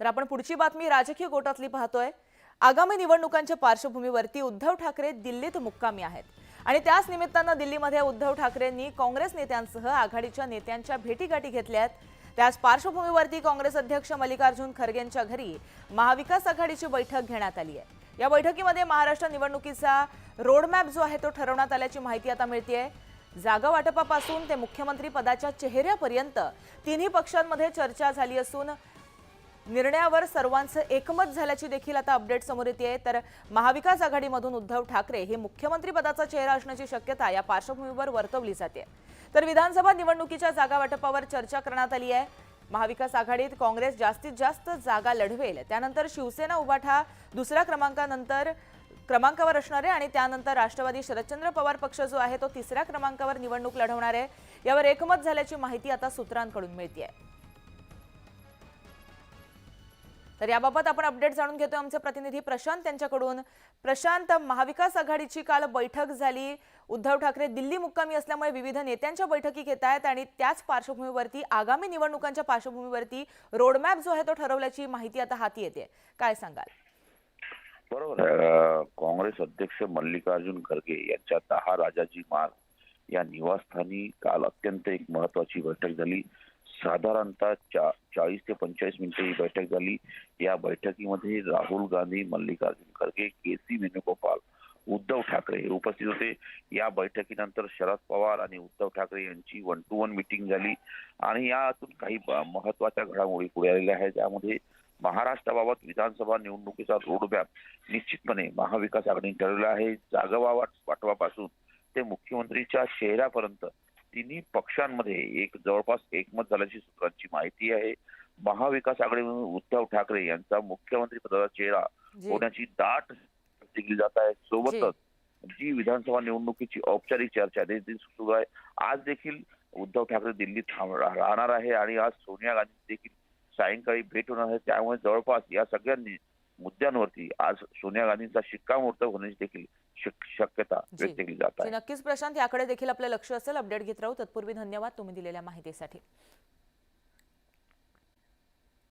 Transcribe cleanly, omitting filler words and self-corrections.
तर आपण पुढची बातमी राजकीय गोटातली पाहतोय। आगामी निवडणुकांच्या पार्श्वभूमीवरती उद्धव ठाकरे दिल्लीत मुक्कामी आहेत आणि त्याच निमित्तानं दिल्लीमध्ये उद्धव ठाकरेंनी काँग्रेस नेत्यांसह आघाडीच्या नेत्यांच्या भेटीगाठी घेतल्यात। त्याच पार्श्वभूमीवरती काँग्रेस अध्यक्ष मल्लिकार्जुन खरगेंच्या घरी महाविकास आघाडीची बैठक घेण्यात आली आहे। या बैठकीमध्ये महाराष्ट्र निवडणुकीचा रोडमॅप जो आहे तो ठरवण्यात आल्याची माहिती आता मिळतेय। जागा वाटपापासून ते मुख्यमंत्री पदाच्या चेहऱ्यापर्यंत तिन्ही पक्षांमध्ये चर्चा झाली असून निर्णयावर सर्वांचं एकमत झाल्याची देखील आता अपडेट समोर येते। तर महाविकास आघाडीमधून उद्धव ठाकरे हे मुख्यमंत्री पदाचा चेहरा असण्याची शक्यता या पार्श्वभूमीवर वर्तवली जाते। तर विधानसभा निवडणुकीच्या जागा वाटपावर चर्चा करण्यात आली आहे। महाविकास आघाडीत काँग्रेस जास्तीत जास्त जागा लढवेल, त्यानंतर शिवसेना उभाठा दुसऱ्या क्रमांकावर असणार आहे आणि त्यानंतर राष्ट्रवादी शरदचंद्र पवार पक्ष जो आहे तो तिसऱ्या क्रमांकावर निवडणूक लढवणार आहे। यावर एकमत झाल्याची माहिती आता सूत्रांकडून मिळते। तर याबाबत आपण अपडेट जाणून घेतोय आमचे प्रतिनिधी प्रशांत यांच्याकडून। प्रशांत, महाविकास आघाडीची काल बैठक झाली। उद्धव ठाकरे दिल्ली मुक्कामी असल्यामुळे विविध नेत्यांच्या बैठकी घेत आहेत आणि त्याच पार्श्वभूमीवरती आगामी निवडणुकांच्या पार्श्वभूमीवरती रोडमॅप जो आहे तो ठरवल्याची माहिती आता हाती येते। काय सांगाल? बरोबर काँग्रेस अध्यक्ष मल्लिकार्जुन खरगे यांच्या 10 राजाजी मार्ग या निवासस्थानी काल अत्यंत एक महत्वाची बैठक झाली। साधारणतः 40 ते 45 मिनिटे ही बैठक झाली। या बैठकीमध्ये राहुल गांधी, मल्लिकार्जुन खरगे, के.सी. वेणुगोपाल, उद्धव ठाकरे हे उपस्थित होते। या बैठकीनंतर शरद पवार आणि उद्धव ठाकरे यांची 1 to 1 मीटिंग झाली आणि यातून काही महत्वाच्या घडामोडी पुढे आलेल्या आहेत। त्यामध्ये महाराष्ट्राबाबत विधानसभा निवडणुकीचा रोडमॅप निश्चितपणे महाविकास आघाडीने ठरवला आहे। जागा वाटपापासून ते मुख्यमंत्रीच्या चेहऱ्यापर्यंत तिन्ही पक्षांमध्ये जवळपास एकमत झाल्याची सूत्रांची माहिती आहे। महाविकास आघाडीमधून उद्धव ठाकरे यांचा मुख्यमंत्री पदाचा चेहरा होण्याची दाट दिली जात आहे। सोबतच जी विधानसभा निवडणुकीची औपचारिक चर्चा सुरू आहे। आज देखील उद्धव ठाकरे दिल्लीत राहणार आहे आणि आज सोनिया गांधी देखील सायंकाळी भेट होणार आहे। त्यामुळे जवळपास या सगळ्या मुद्द्यांवरती आज सोनिया गांधींचा शिक्कामोर्तब होण्याची देखील शक्यता व्यक्त केली जात आहे। नक्कीच प्रशांत, याकडे देखील आपलं लक्ष असेल। अपडेट घेत राहू। तत्पूर्वी धन्यवाद तुम्ही दिलेल्या माहितीसाठी।